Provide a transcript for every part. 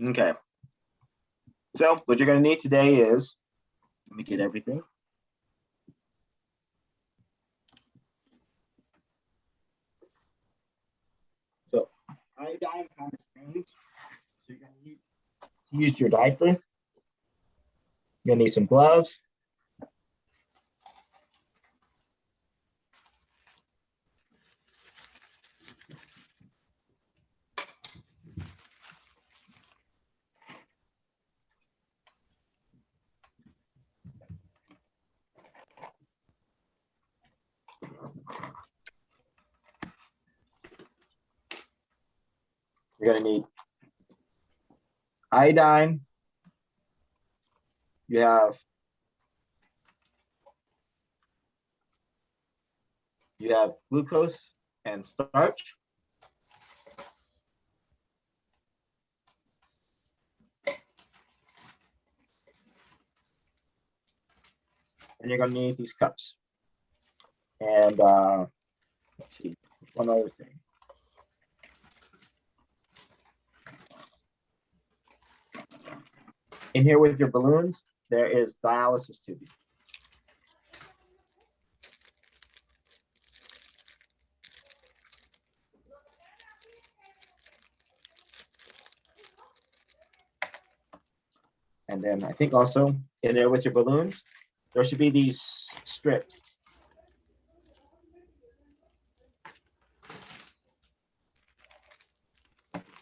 Okay. So what you're going to need today is, let me get everything. So iodine kind of stains. So you're going to need to use your diaper. You're going to need some gloves. You're going to need iodine. You have glucose and starch. And you're going to need these cups. And let's see, one other thing. In here with your balloons, there is dialysis tubing. And then I think also in there with your balloons, there should be these strips.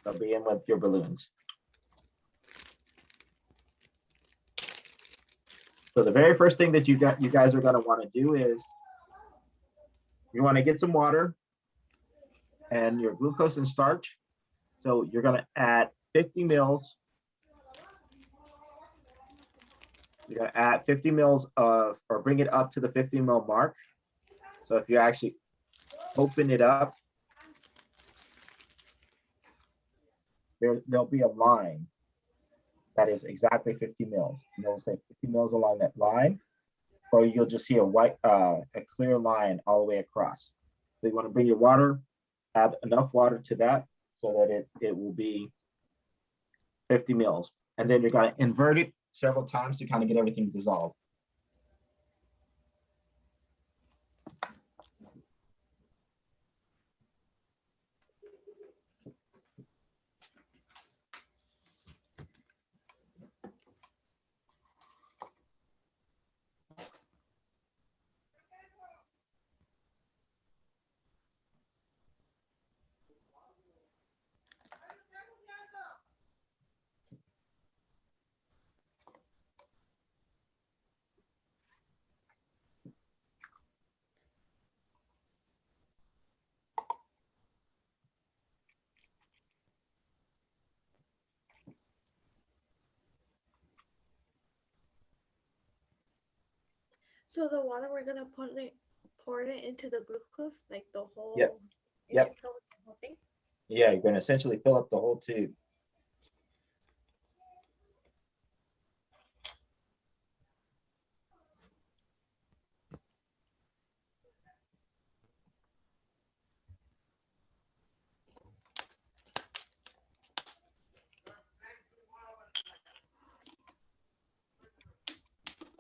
They'll be in with your balloons. So the very first thing that you guys are going to want to do is you want to get some water and your glucose and starch. So you're going to add 50 mils. You're going to add 50 mils of, or bring it up to the 50 mil mark. So if you actually open it up, there'll be a line that is exactly 50 mils. And it'll say 50 mils along that line, or you'll just see a white, a clear line all the way across. So you want to bring your water, add enough water to that so that it will be 50 mils. And then you're going to invert it several times to kind of get everything dissolved. So the water we're gonna pour it into the glucose, like the whole. Yep. Yep. Fill the whole thing. Yeah, you're going to essentially fill up the whole tube.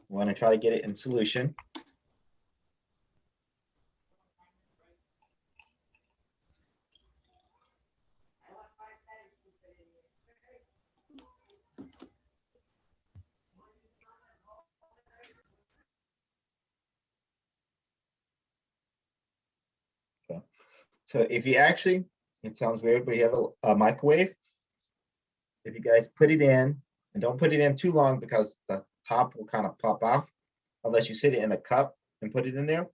You want to try to get it in solution. Okay. So if you actually, it sounds weird, but you have a microwave. If you guys put it in, and don't put it in too long because the top will kind of pop off unless you sit it in a cup and put it in there.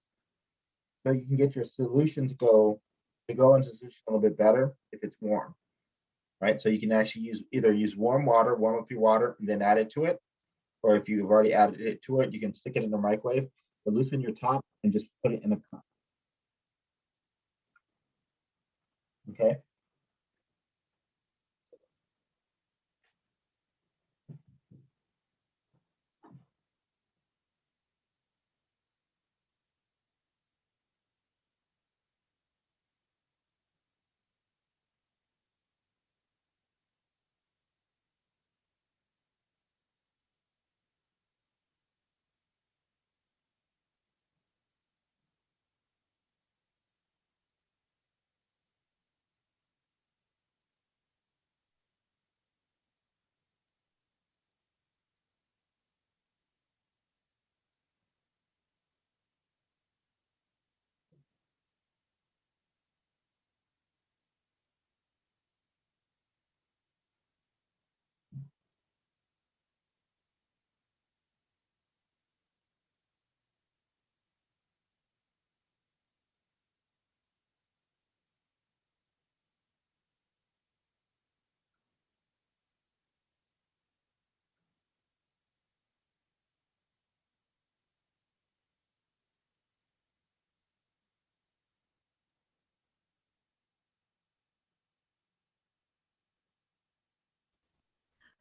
So you can get your solution to go into solution a little bit better if it's warm, right? So you can actually either use warm water, warm up your water, and then add it to it. Or if you've already added it to it, you can stick it in the microwave, but loosen your top and just put it in a cup. Okay.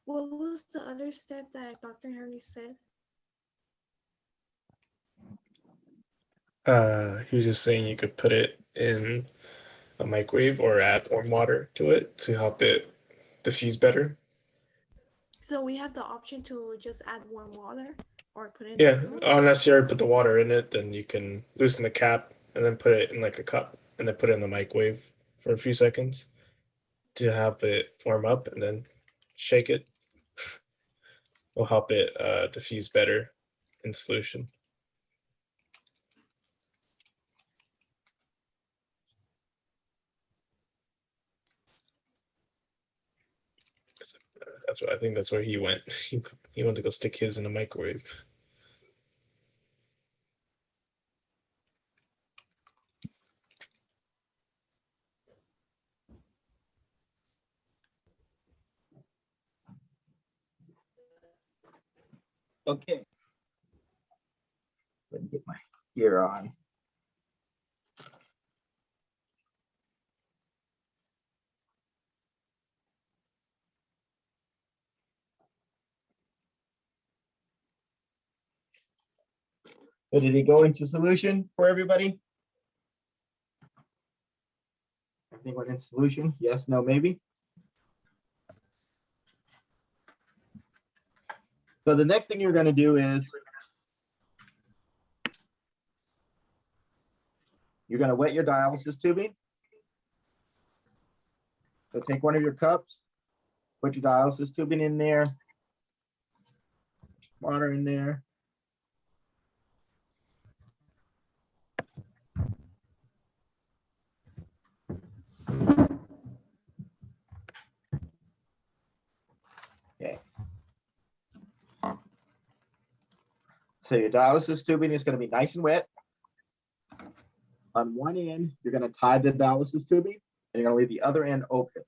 What was the other step that Dr. Henry said? He was just saying you could put it in a microwave or add warm water to it to help it diffuse better. So we have the option to just add warm water or put it in Yeah, the milk? unless you already put the water in it, then you can loosen the cap and then put it in like a cup and then put it in the microwave for a few seconds to help it warm up and then shake it. Will help it diffuse better in solution. That's what I think. That's where he went. He went to go stick his in the microwave. Okay. Let me get my gear on. So did he go into solution for everybody? Everything went in solution? Yes, no, maybe? So the next thing you're going to do is you're going to wet your dialysis tubing. So take one of your cups, put your dialysis tubing in there, water in there. Okay. So your dialysis tubing is going to be nice and wet. On one end, you're going to tie the dialysis tubing and you're going to leave the other end open.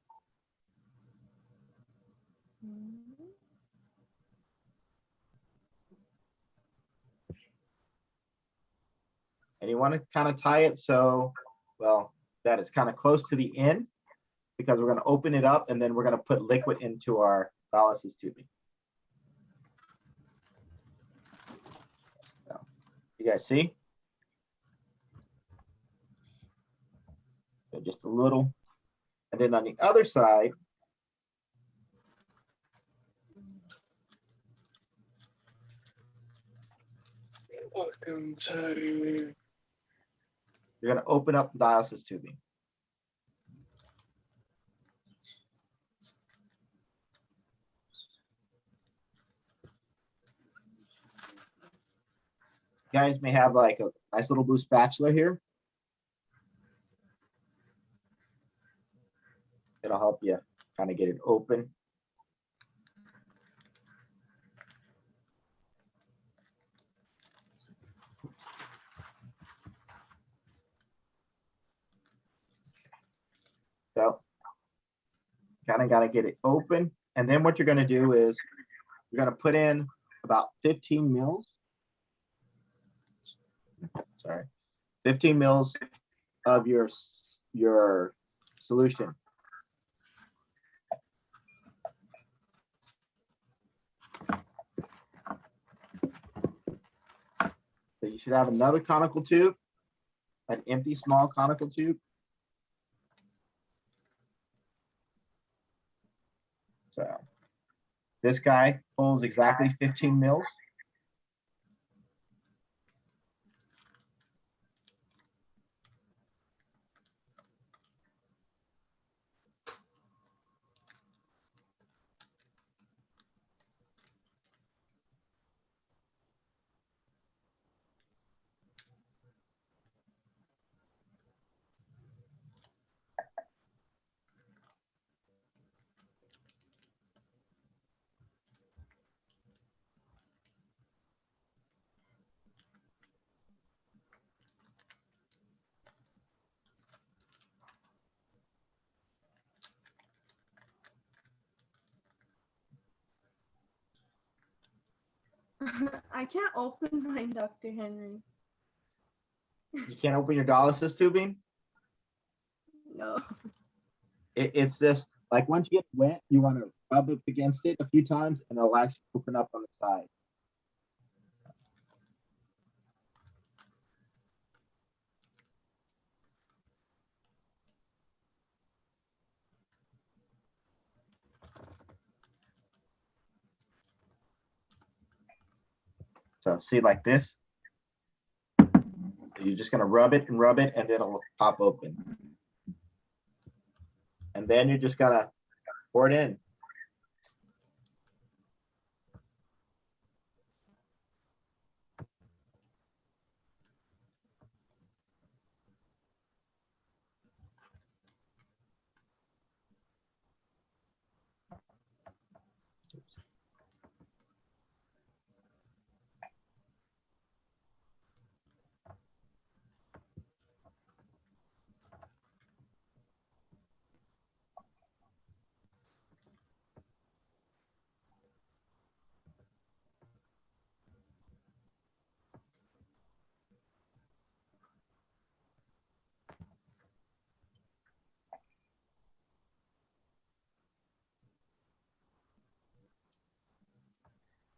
And you want to kind of tie it so, well, that it's kind of close to the end because we're going to open it up and then we're going to put liquid into our dialysis tubing. So, you guys see? So just a little. And then on the other side, Welcome to. you're going to open up the dialysis tubing. You guys may have like a nice little blue spatula here. It'll help you kind of get it open. So kind of got to get it open. And then what you're going to do is you're going to put in about 15 mils. Sorry, 15 mils of your solution. So you should have another conical tube, an empty small conical tube. So this guy holds exactly 15 mils. I can't open mine, Dr. Henry. You can't open your dialysis tubing. No. It's just Like once you get wet, you want to rub up against it a few times and it'll actually open up on the side. So see like this, you're just gonna rub it, and then it'll pop open. And then you're just gonna pour it in. Oops.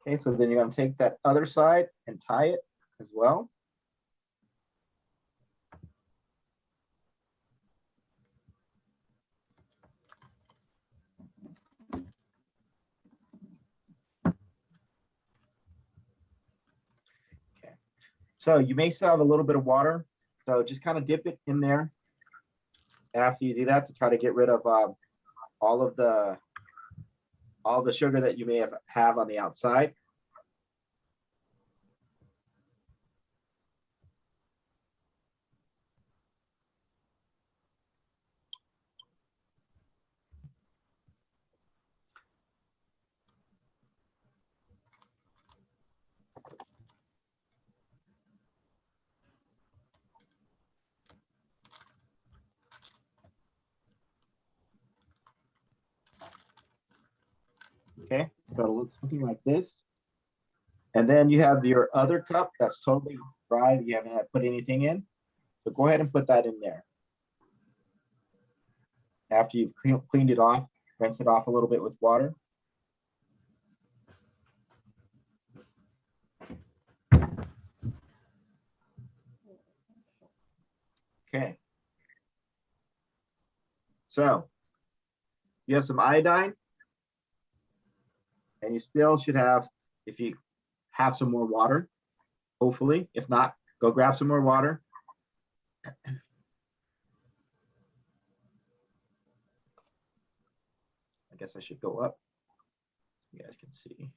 Okay, so then you're gonna take that other side and tie it as well. Okay, so you may still have a little bit of water, so just kind of dip it in there after you do that to try to get rid of all the sugar that you may have on the outside. Okay, so it looks something like this. And then you have your other cup that's totally dry that you haven't had put anything in. So go ahead and put that in there. After you've cleaned it off, rinse it off a little bit with water. Okay. So you have some iodine, and you still should have, if you have some more water, hopefully. If not, go grab some more water. I guess I should go up so you guys can see.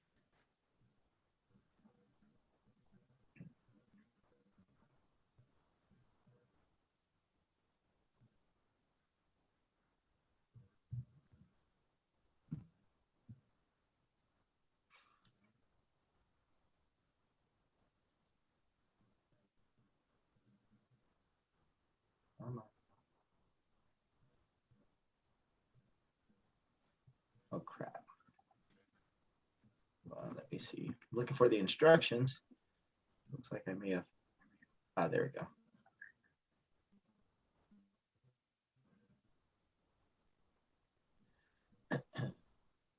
Oh crap. Well, let me see. Looking for the instructions. Looks like I may have. Ah, there we go.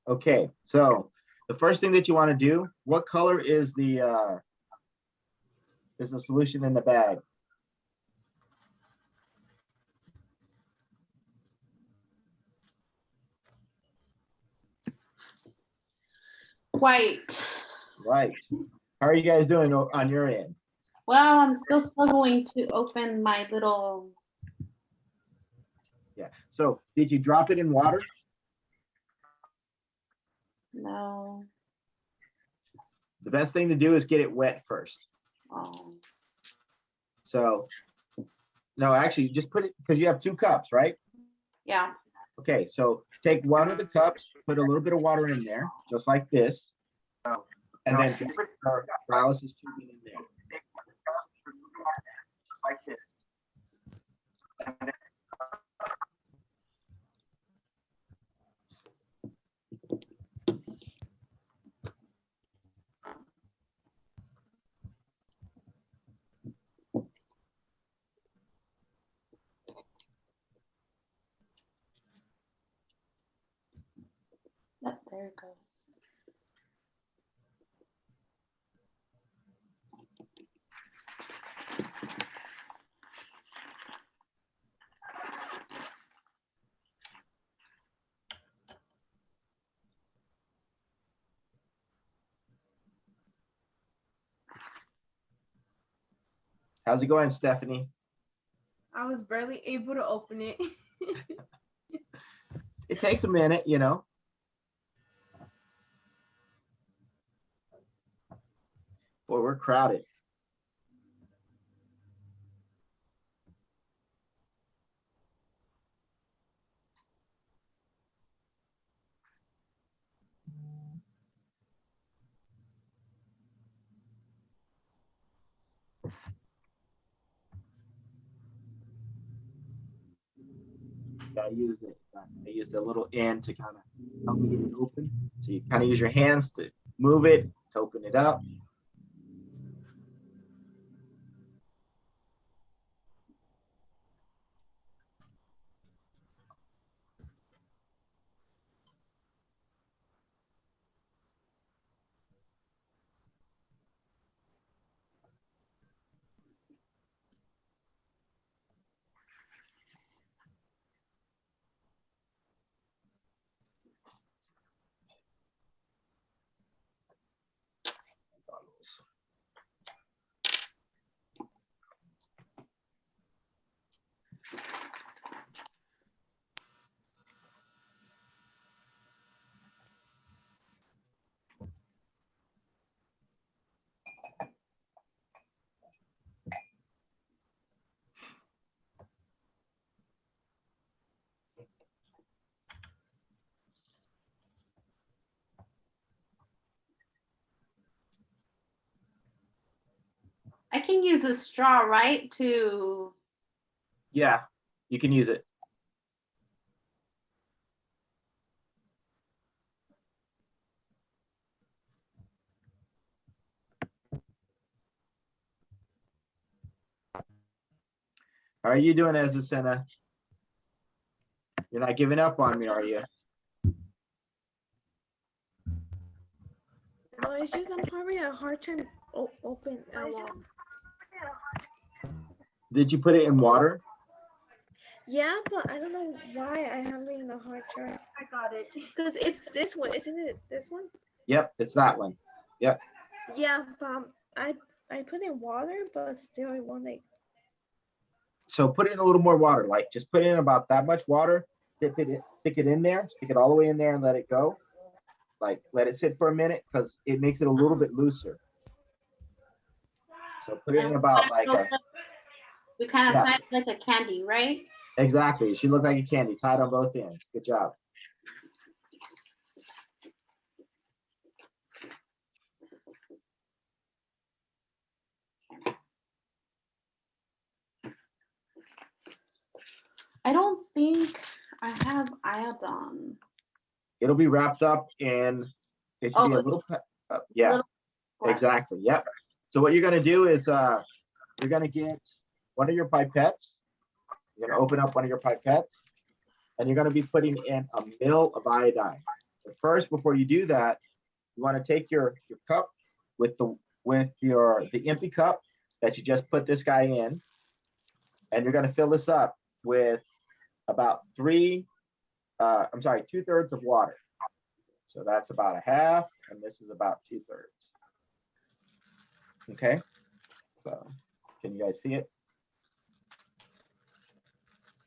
Okay, so the first thing that you want to do, what color is the solution in the bag? White. Right. How are you guys doing on your end? Well, I'm still struggling to open my little. Yeah. So did you drop it in water? No. The best thing to do is get it wet first. Oh. So, no, actually just put it, because you have 2 cups, right? Yeah. Okay, so take one of the cups, put a little bit of water in there, just like this. And then just put our dialysis tubing in there. There it goes. How's it going, Stephanie? I was barely able to open it. It takes a minute, you know. Boy, we're crowded. I use the little end to kind of help me get it open. So you kind of use your hands to move it, to open it up. I can use a straw, right? To Yeah, you can use it. How are you doing, Azucena? You're not giving up on me, are you? No, it's just I'm having a hard time open. Did you put it in water? Yeah, but I don't know why I'm having a hard time. I got it. Because it's this one, isn't it? This one? Yep, it's that one. Yep. Yeah, but I put in water, but still it won't like. So put in a little more water, like just put in about that much water, stick it in there, stick it all the way in there and let it go. Like let it sit for a minute because it makes it a little bit looser. So put it in about like a, we kind of yeah. tie it like a candy, right? Exactly. She looked like a candy, tied on both ends. Good job. I don't think I have iodine. It'll be wrapped up in, it should be a little, yeah, little exactly. Yep. So what you're going to do is you're going to get one of your pipettes. You're going to open up one of your pipettes and you're going to be putting in a ml of iodine. But first, before you do that, you want to take your cup with the empty cup that you just put this guy in, and you're going to fill this up with about 2/3 of water. So that's about a half, and this is about 2/3. Okay, so can you guys see it?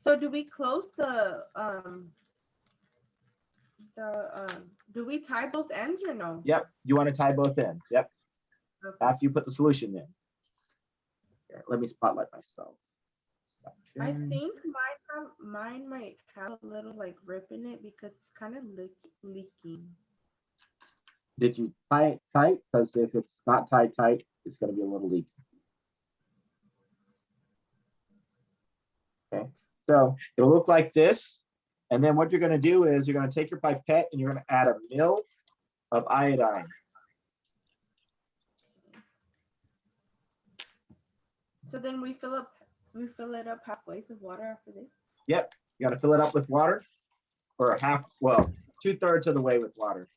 So do we close do we tie both ends or no? Yep, you want to tie both ends. Yep, Okay. after you put the solution in. Here, let me spotlight myself. I think mine might have a little like rip in it because it's kind of leaking. Did you tie it tight? Because if it's not tied tight, it's going to be a little leaky. Okay, so it'll look like this. And then what you're going to do is you're going to take your pipette and you're going to add a ml of iodine. So then we fill it up halfway with water after this. Yep, you got to fill it up with water, or half, well, 2/3 of the way with water.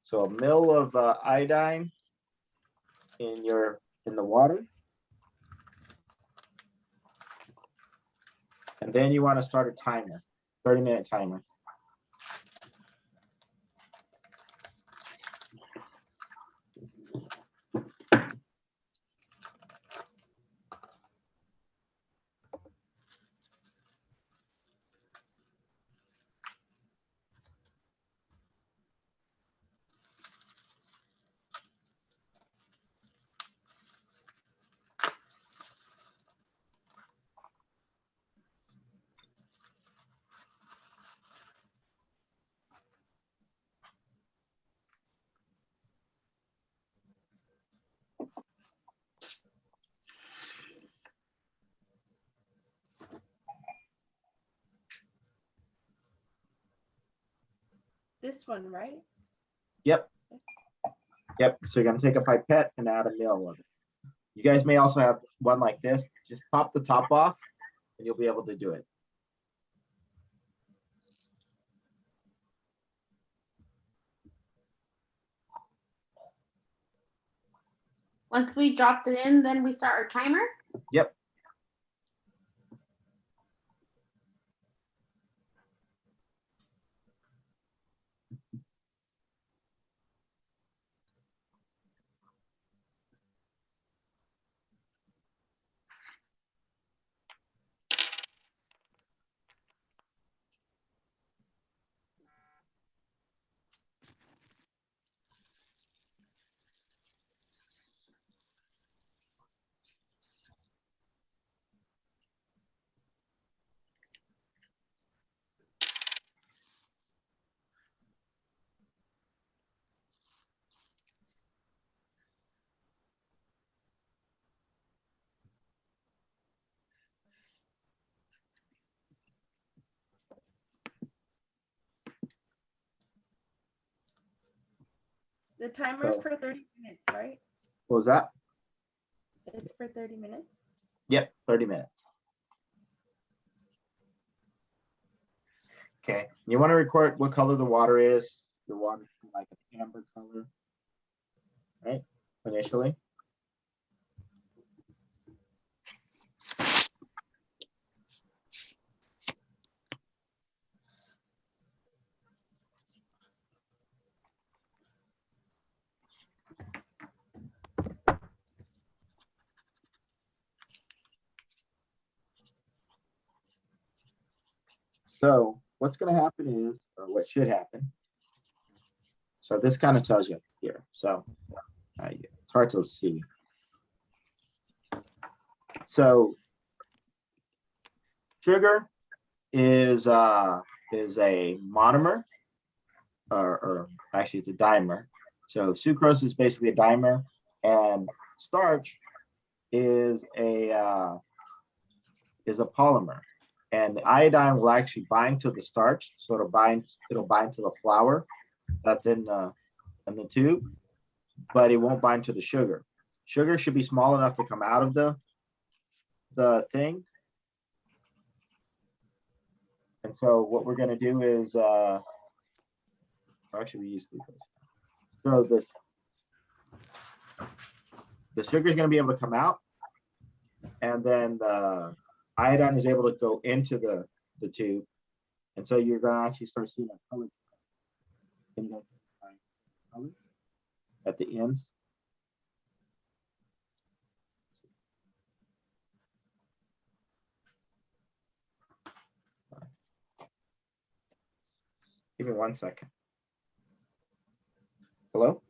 So a ml of iodine in the water. And then you want to start a timer, 30-minute timer. This one, right? Yep. Yep. So you're going to take a pipette and add a ml of it. You guys may also have one like this. Just pop the top off and you'll be able to do it. Once we dropped it in, then we start our timer. Yep. The timer's So- for 30 minutes, right? What was that? It's for 30 minutes. Yep, 30 minutes. Okay, you want to record what color the water is. The water is like an amber color, right? Initially. So what's going to happen is, or what should happen. So this kind of tells you here. So it's hard to see. So sugar is a monomer, or actually it's a dimer. So sucrose is basically a dimer, and starch is a polymer. And the iodine will actually bind to the starch, so it'll bind to the flour that's in the tube, but it won't bind to the sugar. Sugar should be small enough to come out of the thing. And so what we're going to do is, actually we use glucose. So the sugar is going to be able to come out, and then the iodine is able to go into the tube. And so you're going to actually start seeing a color at the ends. Give me 1 second. Hello?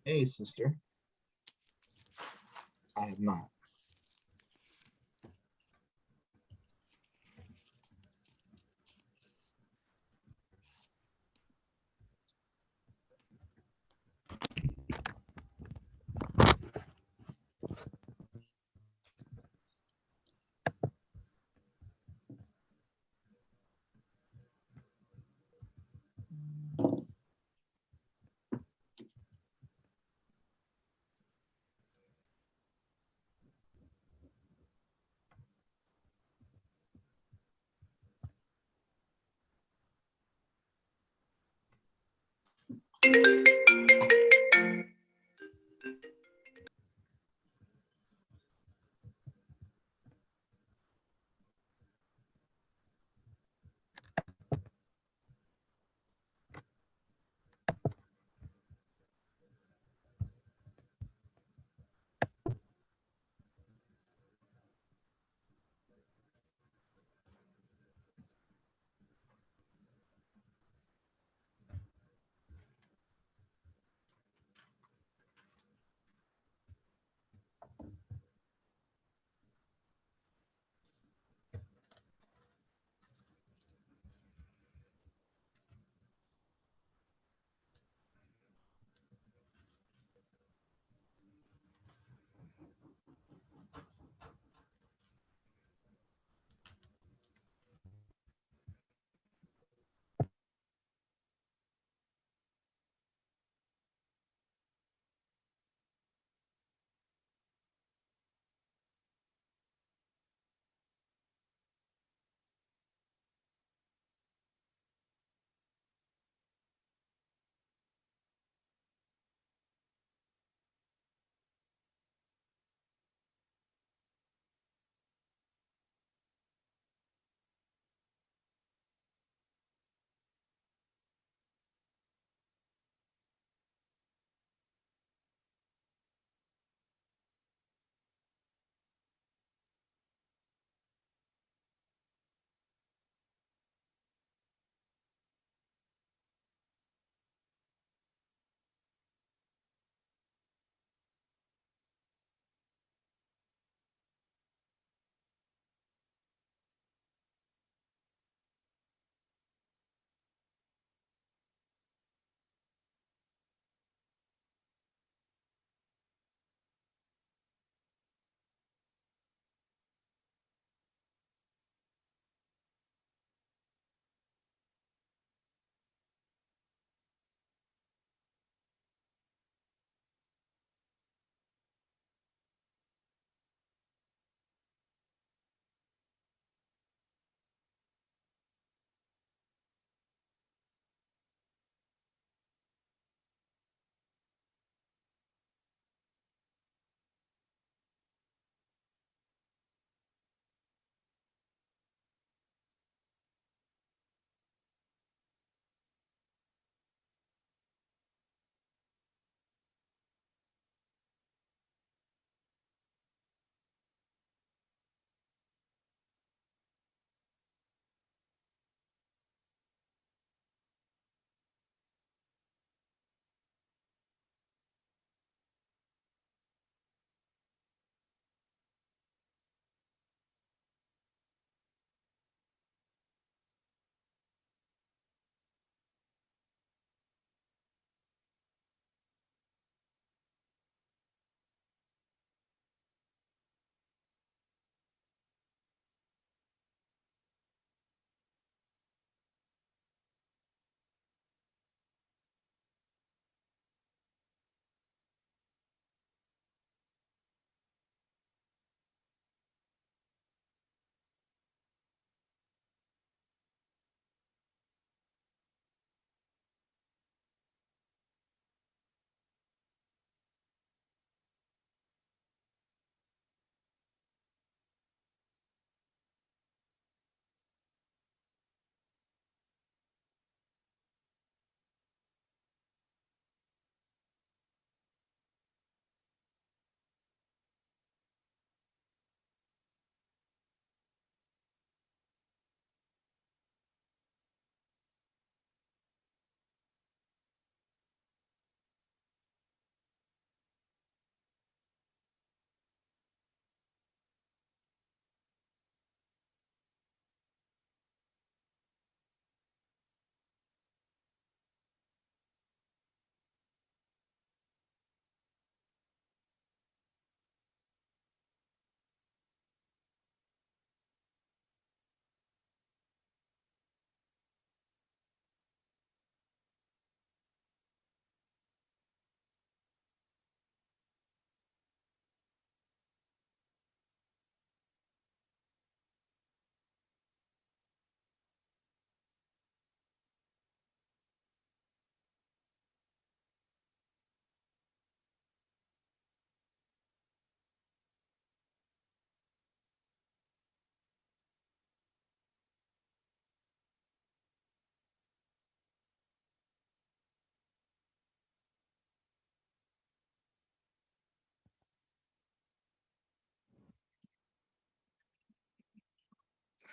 Hey, sister. I have not.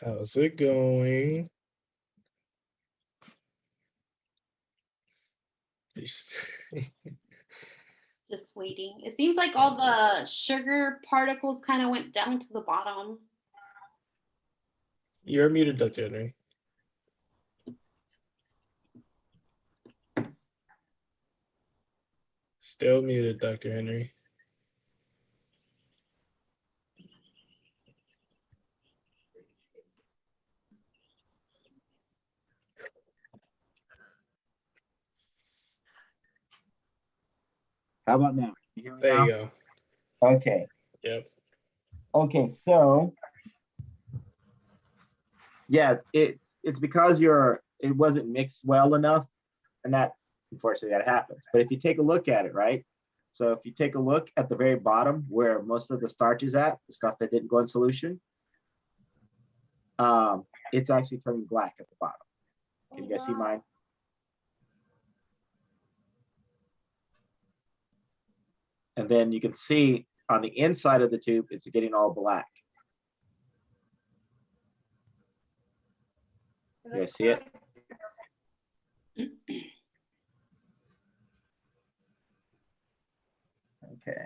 How's it going? Just waiting. It seems like all the sugar particles kind of went down to the bottom. You're muted, Dr. Henry. Still muted, Dr. Henry. How about now? You hear me There now? you go. Okay. Yep. Okay, so yeah, it's because it wasn't mixed well enough, and that unfortunately that happens. But if you take a look at it, right? So if you take a look at the very bottom where most of the starch is at, the stuff that didn't go in solution, it's actually turning black at the bottom. Can you guys see mine? And then you can see on the inside of the tube, it's getting all black. You guys see it? Okay.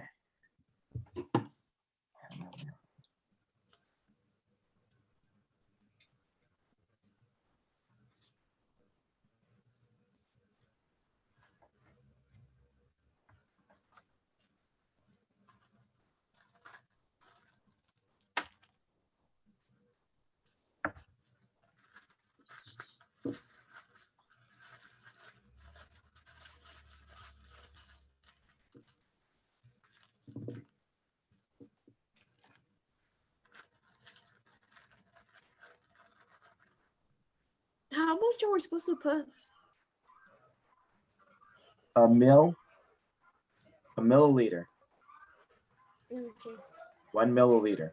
How much are we supposed to put? A milliliter, Okay. 1 milliliter.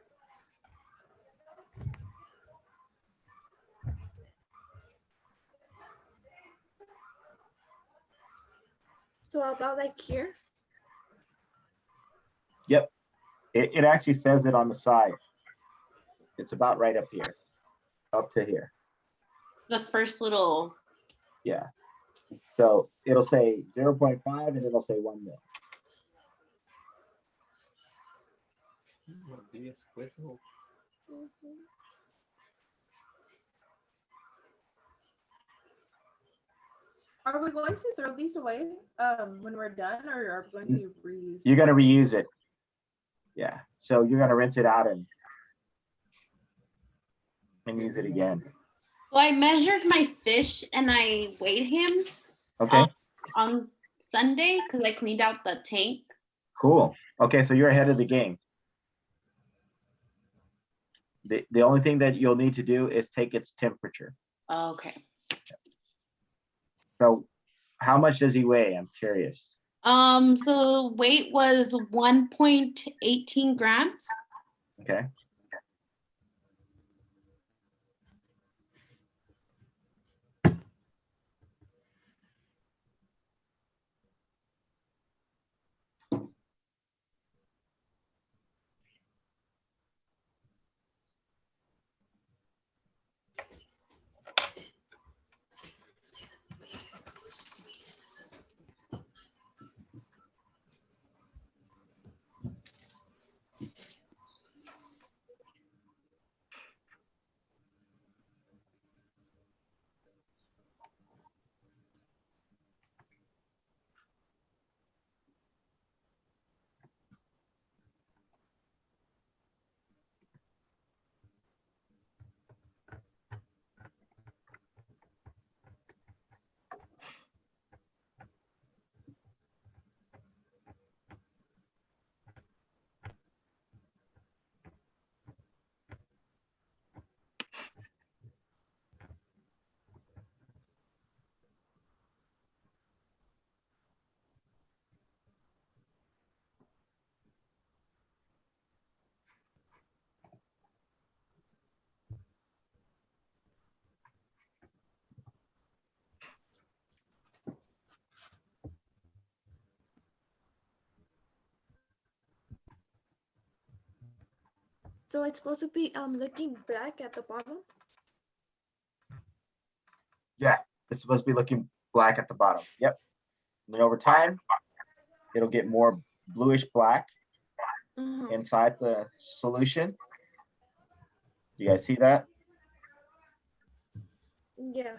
So about like here? Yep. It actually says it on the side. It's about right up here, up to here. The first little. Yeah. So it'll say 0.5 and it'll say 1 mil. Mhm. Are we going to throw these away when we're done, or are we going to reuse? You're gonna reuse it. Yeah. So you're gonna rinse it out and use it again. So I measured my fish and I weighed him Okay. on Sunday because I cleaned out the tank. Cool. Okay, so you're ahead of the game. The only thing that you'll need to do is take its temperature. Okay. So how much does he weigh? I'm curious. So weight was 1.18 grams. Okay. So it's supposed to be looking black at the bottom. Yeah, it's supposed to be looking black at the bottom. Yep. And then over time, it'll get more bluish black inside the solution. Do you guys see that? Yeah.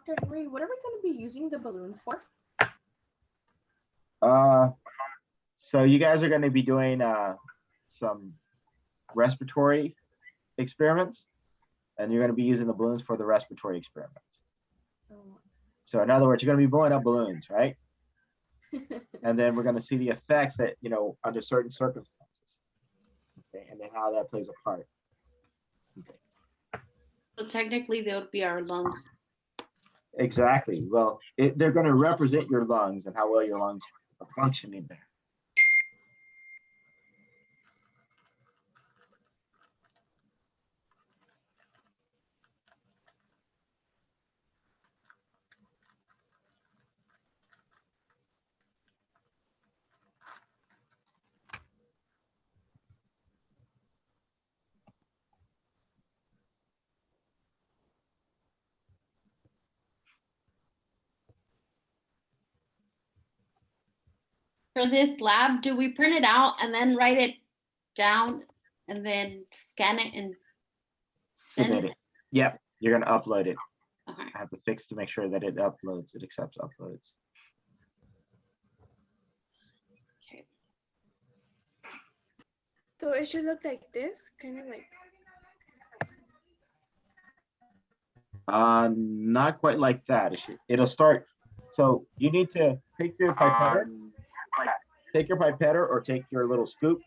Dr. Henry, what are we going to be using the balloons for? So you guys are going to be doing some respiratory experiments, and you're going to be using the balloons for the respiratory experiments. Oh. So in other words, you're going to be blowing up balloons, right? And then we're going to see the effects that, you know, under certain circumstances. Okay, and then how that plays a part. Okay. So technically, they would be our lungs. Exactly. Well, they're going to represent your lungs and how well your lungs are functioning there. For this lab, do we print it out and then write it down and then scan it and send Submit it. Yep, you're going to upload it. Okay. I have to fix to make sure that it uploads, it accepts uploads. Okay. So it should look like this, kind of like. Not quite like that. It'll start. So you need to take your pipetter, or take your little scoop,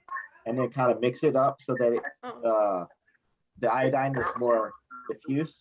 and then kind of mix it up so that it, Oh. the iodine is more diffuse.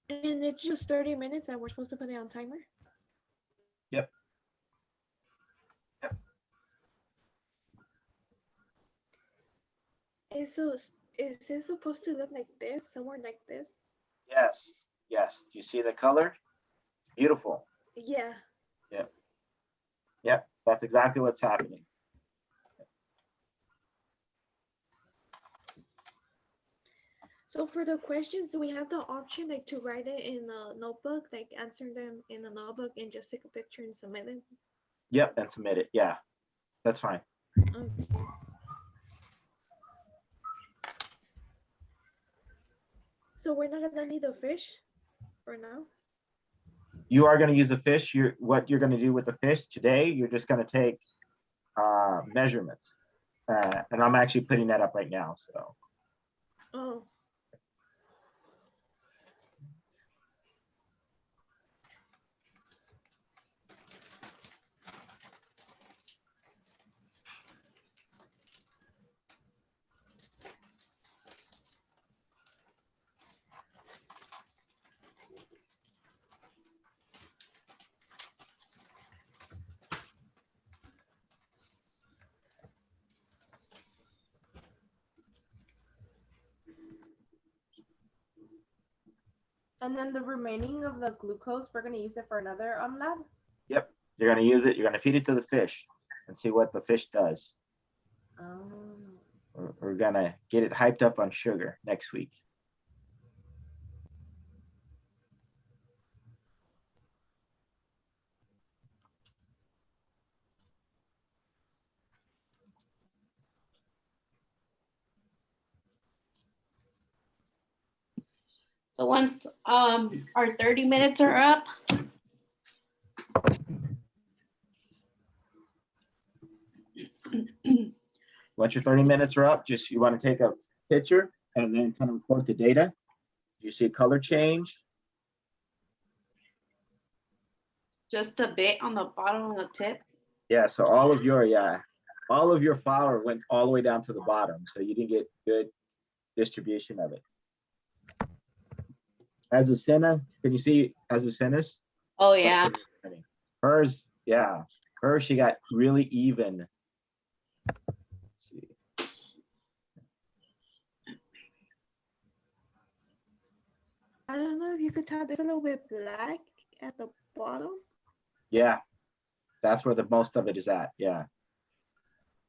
And it's just 30 minutes and we're supposed to put it on timer? Yep. Is this supposed to look like this, somewhere like this? Yes. Yes. Do you see the color? It's beautiful. Yeah. Yep. Yep. That's exactly what's happening. So for the questions, do we have the option like to write it in a notebook, like answer them in a notebook and just take a picture and submit it? Yep. And submit it. Yeah. That's fine. Okay. So we're not gonna need the fish for now? You are going to use the fish. What you're going to do with the fish today, you're just going to take measurements. And I'm actually putting that up right now. So. Oh. And then the remaining of the glucose, we're going to use it for another lab? Yep. You're going to use it. You're going to feed it to the fish and see what the fish does. We're going to get it hyped up on sugar next week. So once our 30 minutes are up, Once your 30 minutes are up, just you want to take a picture and then kind of report the data. You see a color change. just a bit on the bottom of the tip. Yeah, so all of your flour went all the way down to the bottom, so you didn't get good distribution of it. Azucena, can you see Azucena's? Oh yeah. Hers, yeah, hers, she got really even. Let's see. I don't know if you could tell there's a little bit black at the bottom. Yeah, that's where the most of it is at, yeah.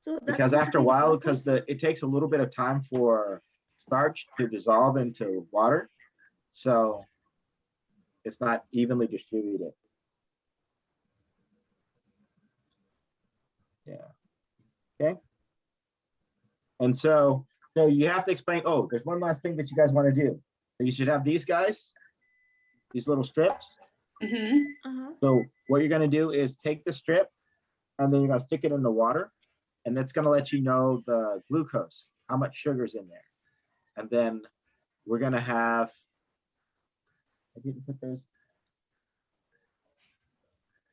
So that's Because supposed to after a be the while, glucose? because it takes a little bit of time for starch to dissolve into water, so it's not evenly distributed. Yeah. Okay. And so you have to explain. Oh, there's one last thing that you guys want to do. So you should have these guys, these little strips. Mm-hmm. Uh-huh. So what you're going to do is take the strip, and then you're going to stick it in the water, and that's going to let you know the glucose, how much sugar's in there. And then we're going to have, I didn't put those.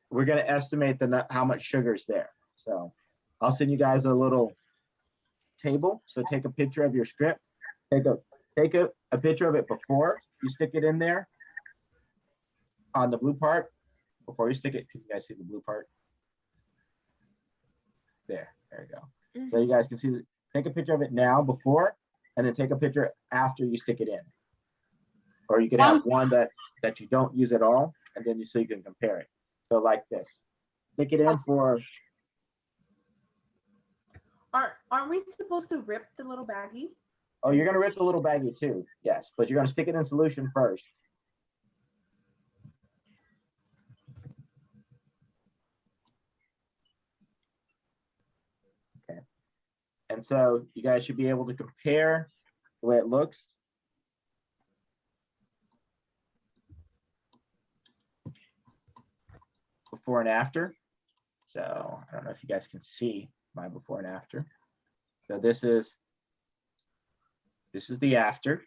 We're going to estimate how much sugar's there. So I'll send you guys a little table. So take a picture of your strip. Take a picture of it before you stick it in there on the blue part. Before you stick it, can you guys see the blue part? There you go. So you guys can see, take a picture of it now before, and then take a picture after you stick it in. Or you could have one that you don't use at all, and then so you can compare it. So like this, stick it in for. Aren't we supposed to rip the little baggie? Oh, you're gonna rip the little baggie too, yes, but you're gonna stick it in solution first. Okay, and so you guys should be able to compare the way it looks. Before and after. So I don't know if you guys can see my before and after. So this is the after.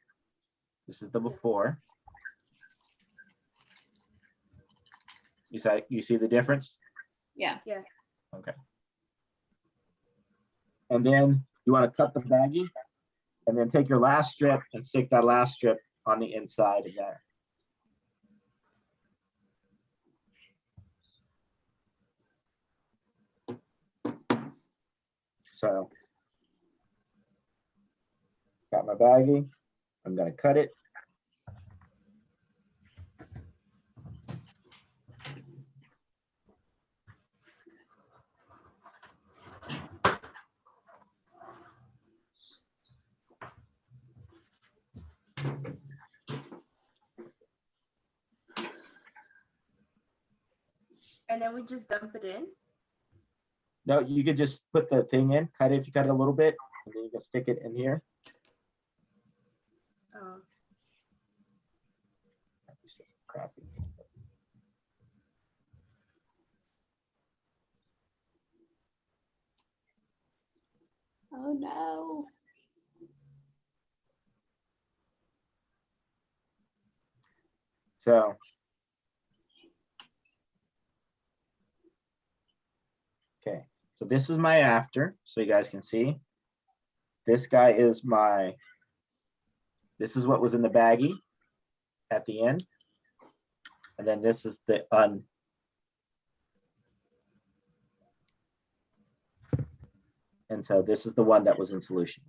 This is the before. You see the difference? Yeah. Yeah. Okay. And then you want to cut the baggie, and then take your last strip and stick that last strip on the inside of there. So, got my baggie. I'm going to cut it. And then we just dump it in. No, you could just put the thing in, cut it if you cut it a little bit, and then you can stick it in here. Oh. Crappy. Oh no. So, okay, so this is my after, so you guys can see. This guy is this is what was in the baggie at the end. And then this is the and so this is the one that was in solution.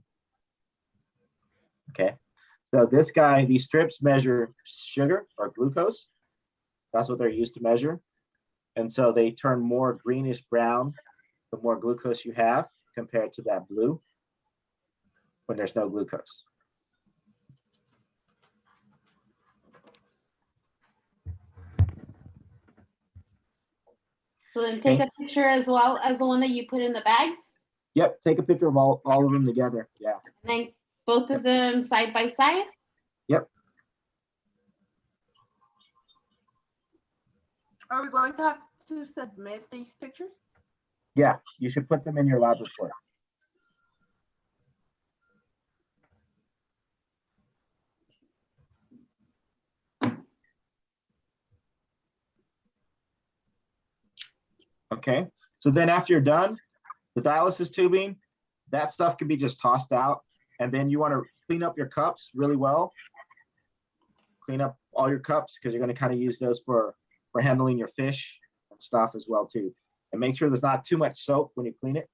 Okay, so this guy, these strips measure sugar or glucose. That's what they're used to measure. And so they turn more greenish brown the more glucose you have compared to that blue when there's no glucose. So then take a picture as well as the one that you put in the bag. Yep, take a picture of all of them together. Yeah. And then both of them side by side. Yep. Are we going to have to submit these pictures? Yeah, you should put them in your lab report. Okay, so then after you're done, the dialysis tubing, that stuff can be just tossed out. And then you want to clean up your cups really well. Clean up all your cups because you're going to kind of use those for handling your fish and stuff as well too. And make sure there's not too much soap when you clean it.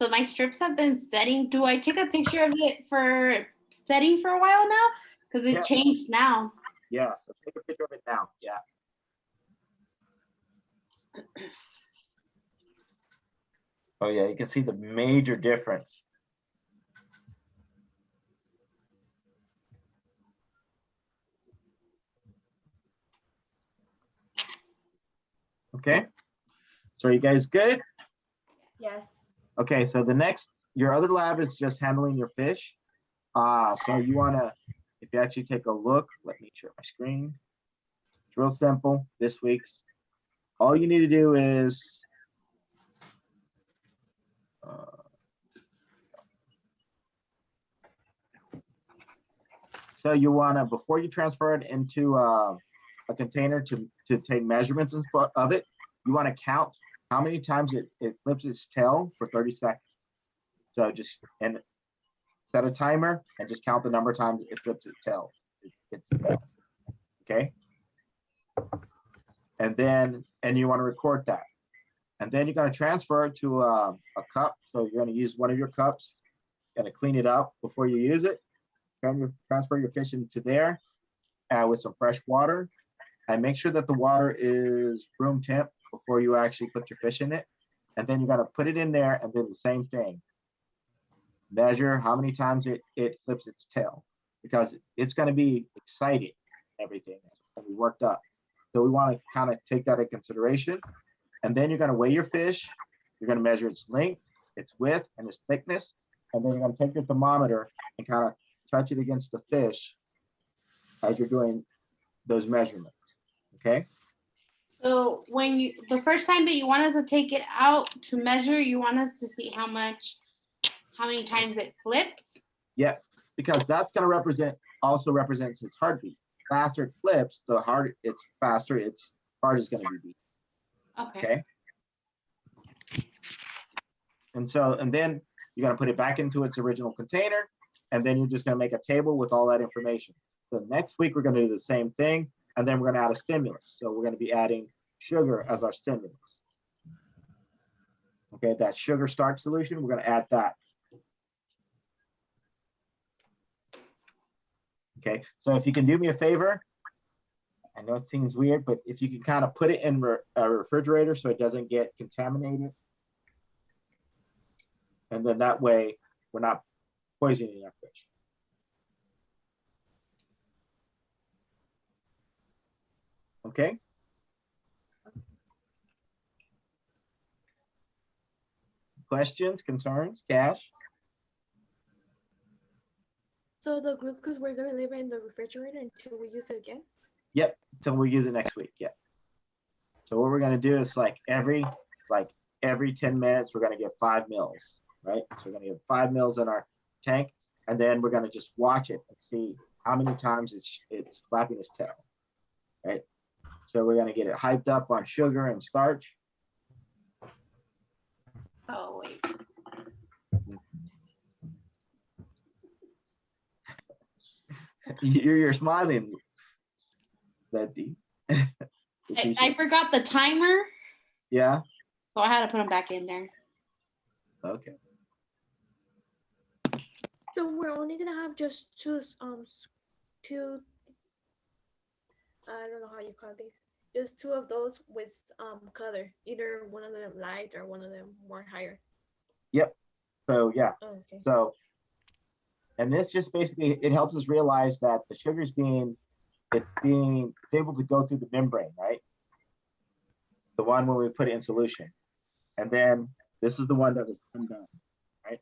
So my strips have been setting. Do I take a picture of it for setting for a while now? Because it Yeah. changed now. Yeah, so take a picture of it now. Yeah. Oh yeah, you can see the major difference. Okay, so are you guys good? Yes. Okay, so the next, your other lab is just handling your fish. So you wanna, if you actually take a look, let me share my screen. It's real simple this week's. All you need to do is, so you wanna, before you transfer it into a container to take measurements and of it, you wanna count how many times it flips its tail for 30 seconds. So just, and set a timer and just count the number of times it flips its tail. Okay. And then, and you want to record that. And then you're going to transfer it to a cup. So you're going to use one of your cups, going to clean it up before you use it. Transfer your fish into there with some fresh water, and make sure that the water is room temp before you actually put your fish in it. And then you're going to put it in there and do the same thing. Measure how many times it flips its tail, because it's going to be exciting, everything. It's going to be worked up. So we want to kind of take that into consideration. And then you're going to weigh your fish. You're going to measure its length, its width, and its thickness. And then you're going to take your thermometer and kind of touch it against the fish as you're doing those measurements, okay? So when you, the first time that you want us to take it out to measure, you want us to see how many times it flips? Yeah, because that's gonna also represents its heartbeat. Faster it flips, the harder it's faster its heart is gonna be beating, Okay. okay? And then you're gonna put it back into its original container, and then you're just gonna make a table with all that information. So next week, we're gonna do the same thing, and then we're gonna add a stimulus. So we're gonna be adding sugar as our stimulus. Okay, that sugar starch solution, we're gonna add that. Okay, so if you can do me a favor, I know it seems weird, but if you can kind of put it in a refrigerator so it doesn't get contaminated. And then that way we're not poisoning our fish. Okay. Questions, concerns, Cash? So the glucose, we're gonna leave it in the refrigerator until we use it again? Yep, until we use it next week. Yep. So what we're gonna do is like every 10 minutes, we're gonna get 5 mils, right? So we're gonna get 5 mils in our tank, and then we're gonna just watch it and see how many times it's flapping its tail, right? So we're gonna get it hyped up on sugar and starch. Oh, wait. You're smiling, Letty. I forgot the timer, Yeah. so I had to put them back in there. Okay. So we're only gonna have just two, I don't know how you call these, just two of those with color, either one of them light or one of them more higher. Yep. So yeah. Oh, okay. So, and this just basically, it helps us realize that the sugar's it's able to go through the membrane, right? The one when we put it in solution. And then this is the one that was undone, right?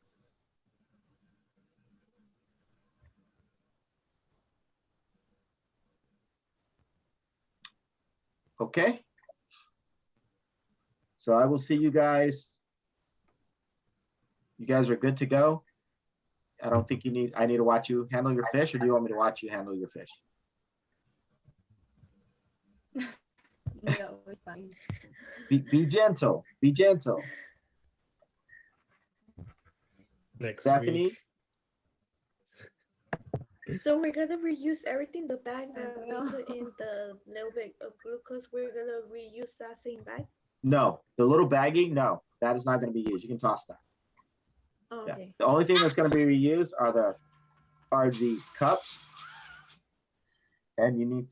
Okay. So I will see you guys. You guys are good to go. I don't think I need to watch you handle your fish, or do you want me to watch you handle your fish? No, it's fine. Be gentle. Be gentle. Next Stephanie? week. So we're gonna reuse everything, the bag that we will. put in the little bit of glucose, we're gonna reuse that same bag? No, the little baggie, no, that is not going to be used. You can toss that. Oh, Yeah. okay. The only thing that's going to be reused are the cups, and you need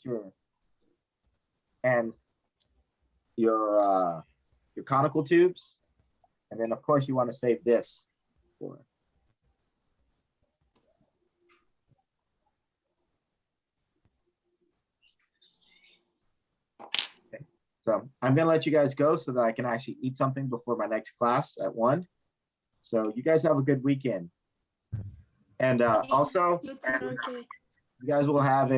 your conical tubes, and then of course you want to save this for. Okay. So I'm going to let you guys go so that I can actually eat something before my next class at 1. So you guys have a good weekend. And also, You too. Okay. you guys will have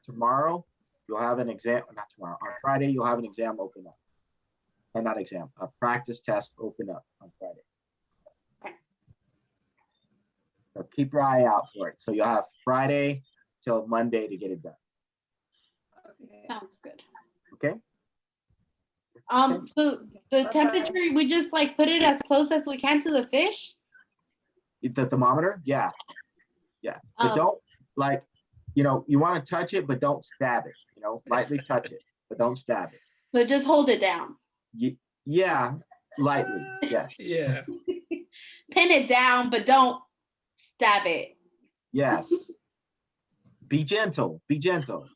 tomorrow, you'll have an exam, not tomorrow, on Friday, you'll have an exam open up. And not exam, a practice test open up on Friday. Okay. So keep your eye out for it. So you'll have Friday till Monday to get it done. Okay. Sounds good. Okay? So the Bye-bye. temperature, we just like put it as close as we can to the fish. The thermometer? Yeah. Yeah. But Oh. don't you want to touch it, but don't stab it. Lightly touch it, but don't stab it. So just hold it down. Yeah, lightly. Yes. Yeah. Pin it down, but don't stab it. Yes. Be gentle. Be gentle.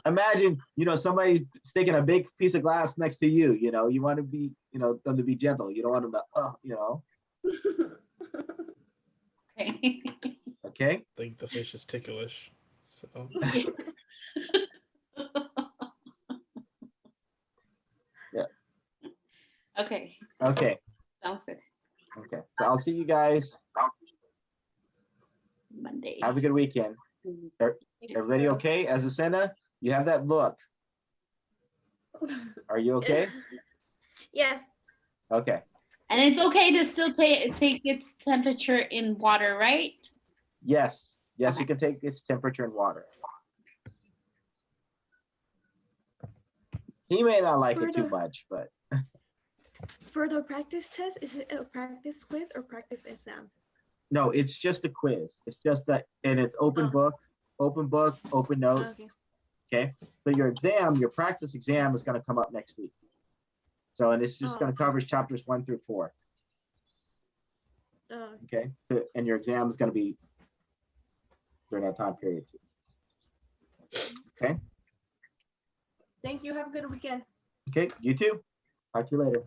Imagine, somebody sticking a big piece of glass next to you. You want to be, them to be gentle. You don't want them to, Okay. Okay. I think the fish is ticklish. So Yeah. Okay. Okay. Sounds good. Okay. So I'll see you guys. Monday. Have a good weekend. Everybody okay? Azucena, you have that look. Are you okay? Yeah. Okay. And it's okay to still take its temperature in water, right? Yes. Yes, you Okay. can take its temperature in water. He may not like it too much, but For the practice test, is it a practice quiz or practice exam? no, it's just a quiz. It's just that, and it's open Oh. book, open notes. Okay. Okay. So your exam, your practice exam is going to come up next week. So, and it's just Oh, going to okay. cover chapters 1 through 4. Oh, Okay. And your exam is going to be during that time period too. Okay. Thank you. Have a good weekend. Okay. You too. Talk to you later.